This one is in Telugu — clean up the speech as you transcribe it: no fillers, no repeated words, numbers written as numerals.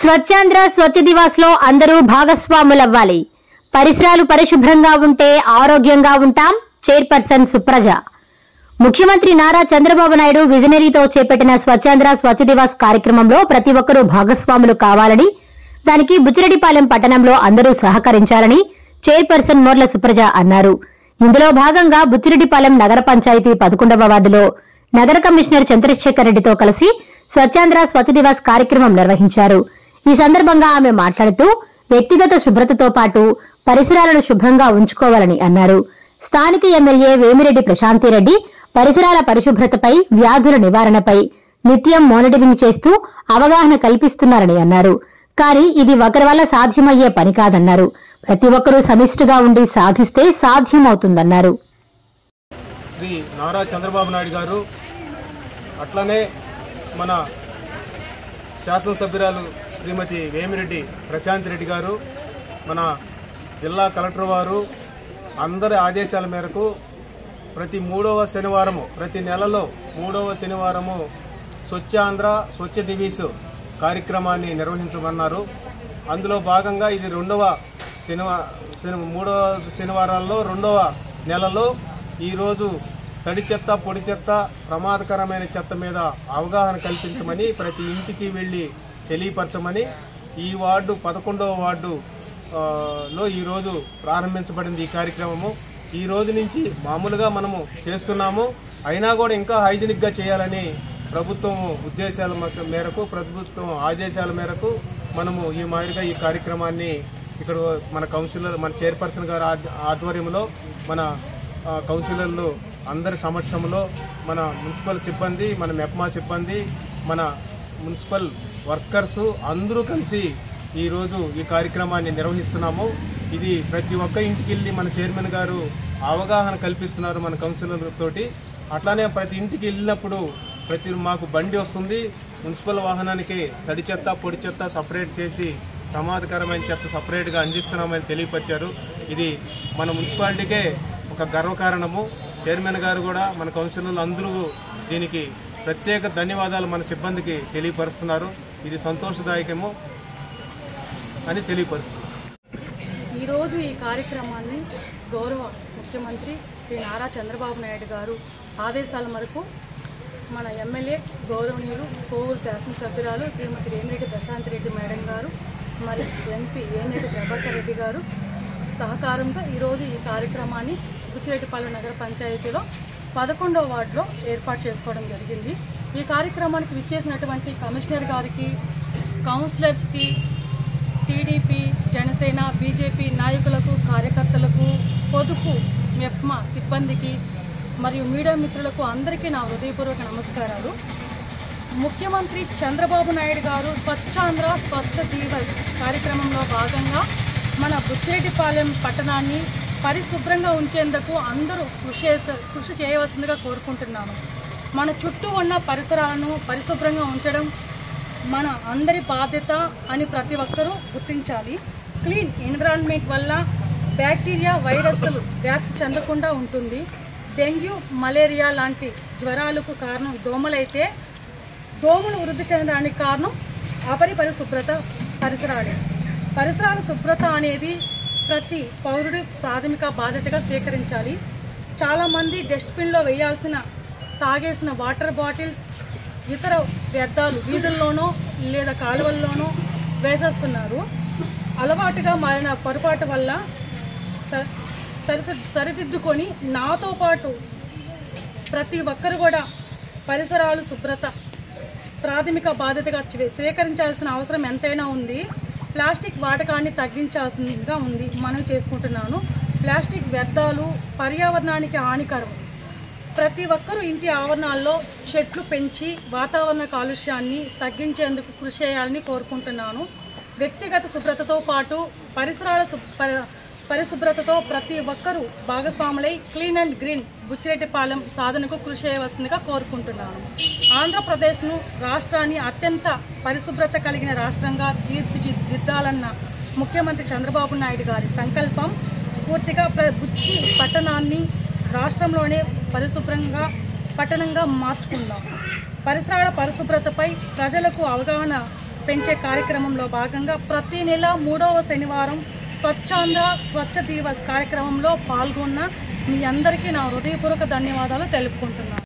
స్వచ్ఛాంధ్ర స్వచ్ఛ దివాస్ లో అందరూ భాగస్వాములవ్వాలి. పరిసరాలు పరిశుభ్రంగా ఉంటే ఆరోగ్యంగా ఉంటాం. చైర్పర్సన్ సుప్రజ. ముఖ్యమంత్రి నారా చంద్రబాబు నాయుడు విజనరీతో చేపట్టిన స్వచ్ఛాంధ్ర స్వచ్ఛ దివాస్ కార్యక్రమంలో ప్రతి ఒక్కరూ భాగస్వాములు కావాలని, దానికి బుచ్చిరెడ్డిపాలెం పట్టణంలో అందరూ సహకరించాలని చైర్పర్సన్ మోర్ల సుప్రజ అన్నారు. ఇందులో భాగంగా బుచ్చిరెడ్డిపాలెం నగర పంచాయతీ 11వ వార్డులో నగర కమిషనర్ చంద్రశేఖర్ రెడ్డితో కలిసి స్వచ్ఛాంధ్ర స్వచ్ఛ దివాస్ కార్యక్రమం నిర్వహించారు. ఈ సందర్భంగా ఆమె మాట్లాడుతూ వ్యక్తిగత శుభ్రతతో పాటు పరిసరాలను శుభ్రంగా ఉంచుకోవాలని అన్నారు. స్థానిక ఎమ్మెల్యే వేమిరెడ్డి ప్రశాంతిరెడ్డి పరిసరాల పరిశుభ్రతపై, వ్యాధుల నివారణపై నిత్యం మానిటరింగ్ చేస్తూ అవగాహన కల్పిస్తున్నారని అన్నారు. కానీ ఇది ఒకరి వల్ల సాధ్యమయ్యే పని కాదన్నారు. ప్రతి ఒక్కరూ సమిష్టిగా ఉండి సాధిస్తే సాధ్యమవుతుందన్నారు. శ్రీ నారా చంద్రబాబు నాయుడు గారు, అట్లనే మన శాసనసభ్యురాలు శ్రీమతి వేమిరెడ్డి ప్రశాంత్ రెడ్డి గారు, మన జిల్లా కలెక్టర్ వారు అందరి ఆదేశాల మేరకు ప్రతి 3వ శనివారము, ప్రతి నెలలో 3వ శనివారము స్వచ్ఛాంధ్ర స్వచ్ఛ దివస్ కార్యక్రమాన్ని నిర్వహించమన్నారు. అందులో భాగంగా ఇది 3వ శనివారాల్లో 2వ నెలలో ఈరోజు తడి చెత్త, పొడి చెత్త, ప్రమాదకరమైన చెత్త మీద అవగాహన కల్పించమని, ప్రతి ఇంటికి వెళ్ళి తెలియపరచమని ఈ వార్డు 11వ వార్డులో ఈరోజు ప్రారంభించబడింది ఈ కార్యక్రమము. ఈ రోజు నుంచి మామూలుగా మనము చేస్తున్నాము, అయినా కూడా ఇంకా హైజీనిక్గా చేయాలని ప్రభుత్వం ఉద్దేశాల మేరకు, ప్రభుత్వం ఆదేశాల మేరకు మనము ఈ మాదిరిగా ఈ కార్యక్రమాన్ని ఇక్కడ మన కౌన్సిలర్, మన చైర్పర్సన్ గారి ఆధ్వర్యంలో, మన కౌన్సిలర్లు అందరి సమక్షంలో, మన మున్సిపల్ సిబ్బంది, మన మెప్మా సిబ్బంది, మన మున్సిపల్ వర్కర్సు అందరూ కలిసి ఈరోజు ఈ కార్యక్రమాన్ని నిర్వహిస్తున్నాము. ఇది ప్రతి ఒక్క ఇంటికి వెళ్ళి మన చైర్మన్ గారు అవగాహన కల్పిస్తున్నారు మన కౌన్సిలర్తోటి. అట్లానే ప్రతి ఇంటికి వెళ్ళినప్పుడు మాకు బండి వస్తుంది, మున్సిపల్ వాహనానికి తడి చెత్త, పొడి చెత్త సపరేట్ చేసి ప్రమాదకరమైన చెత్త సపరేట్గా అందిస్తున్నామని తెలియపరిచారు. ఇది మన మున్సిపాలిటీకే ఒక గర్వకారణము. చైర్మన్ గారు కూడా, మన కౌన్సిలర్లు అందరూ దీనికి ప్రత్యేక ధన్యవాదాలు మన సిబ్బందికి తెలియపరుస్తున్నారు. ఇది సంతోషదాయకము అని తెలియపరుస్తున్నారు. ఈరోజు ఈ కార్యక్రమాన్ని గౌరవ ముఖ్యమంత్రి శ్రీ నారా చంద్రబాబు నాయుడు గారు ఆదేశాల మేరకు మన ఎమ్మెల్యే గౌరవనీయులు కోవూరు శాసనసభ్యురాలు శ్రీమతి వేమిరెడ్డి ప్రశాంత్ రెడ్డి మేడం గారు, మరి ఎంపీ వేమిరెడ్డి ప్రభాకర్ రెడ్డి గారు సహకారంతో ఈరోజు ఈ కార్యక్రమాన్ని బుచ్చిరెడ్డిపాలెం నగర పంచాయతీలో 11వ వార్డులో ఏర్పాటు చేసుకోవడం జరిగింది. ఈ కార్యక్రమానికి విచ్చేసినటువంటి కమిషనర్ గారికి, కౌన్సిలర్స్కి, టీడీపీ, జనసేన, బీజేపీ నాయకులకు, కార్యకర్తలకు, పొదుపు మెప్మా సిబ్బందికి మరియు మీడియా మిత్రులకు అందరికీ నా హృదయపూర్వక నమస్కారాలు. ముఖ్యమంత్రి చంద్రబాబు నాయుడు గారు స్వచ్ఛాంధ్ర స్వచ్ఛ దివస్ కార్యక్రమంలో భాగంగా మన బుచ్చిరెడ్డిపాలెం పట్టణాన్ని పరిశుభ్రంగా ఉంచేందుకు అందరూ కృషి చేయవలసిందిగా కోరుకుంటున్నాను. మన చుట్టూ ఉన్న పరిసరాలను పరిశుభ్రంగా ఉంచడం మన అందరి బాధ్యత అని ప్రతి ఒక్కరూ గుర్తించాలి. క్లీన్ ఎన్విరాన్మెంట్ వల్ల బ్యాక్టీరియా, వైరస్లు వ్యాప్తి చెందకుండా ఉంటుంది. డెంగ్యూ, మలేరియా లాంటి జ్వరాలకు కారణం దోమలైతే, దోమలు వృద్ధి చెందడానికి కారణం పరిశుభ్రత పరిసరాలే. పరిసరాల శుభ్రత అనేది ప్రతి పౌరుడి ప్రాథమిక బాధ్యతగా స్వీకరించాలి. చాలామంది డస్ట్బిన్లో వేయాల్సిన తాగేసిన వాటర్ బాటిల్స్, ఇతర వ్యర్థాలు వీధుల్లోనో లేదా కాలువల్లోనో వేసేస్తున్నారు. అలవాటుగా మారిన పొరపాటు వల్ల సరిదిద్దుకొని నాతో పాటు ప్రతి ఒక్కరు కూడా పరిసరాలు శుభ్రత ప్రాథమిక బాధ్యతగా స్వీకరించాల్సిన అవసరం ఎంతైనా ఉంది. ప్లాస్టిక్ వాడకాన్ని తగ్గించాల్సిందిగా ఉంది మనం చేసుకుంటున్నాను. ప్లాస్టిక్ వ్యర్థాలు పర్యావరణానికి హానికరం. ప్రతి ఒక్కరూ ఇంటి ఆవరణాల్లో చెట్లు పెంచి వాతావరణ కాలుష్యాన్ని తగ్గించేందుకు కృషి చేయాలని కోరుకుంటున్నాను. వ్యక్తిగత శుభ్రతతో పాటు పరిశుభ్రతతో ప్రతి ఒక్కరూ భాగస్వాములై క్లీన్ అండ్ గ్రీన్ బుచ్చిరెడ్డిపాలెం సాధనకు కృషి చేయవలసిందిగా కోరుకుంటున్నాను. ఆంధ్రప్రదేశ్ను రాష్ట్రాన్ని అత్యంత పరిశుభ్రత కలిగిన రాష్ట్రంగా తీర్చిదిద్దాలన్న ముఖ్యమంత్రి చంద్రబాబు నాయుడు గారి సంకల్పం స్ఫూర్తిగా బుచ్చి పట్టణాన్ని రాష్ట్రంలోనే పట్టణంగా మార్చుకుందాం. పరిసరాల పరిశుభ్రతపై ప్రజలకు అవగాహన పెంచే కార్యక్రమంలో భాగంగా ప్రతి నెల 3వ శనివారం స్వచ్ఛాంధ్ర స్వచ్ఛ దివస్ కార్యక్రమంలో పాల్గొన్న మీ అందరికీ నా హృదయపూర్వక ధన్యవాదాలు తెలుపుకుంటున్నాను.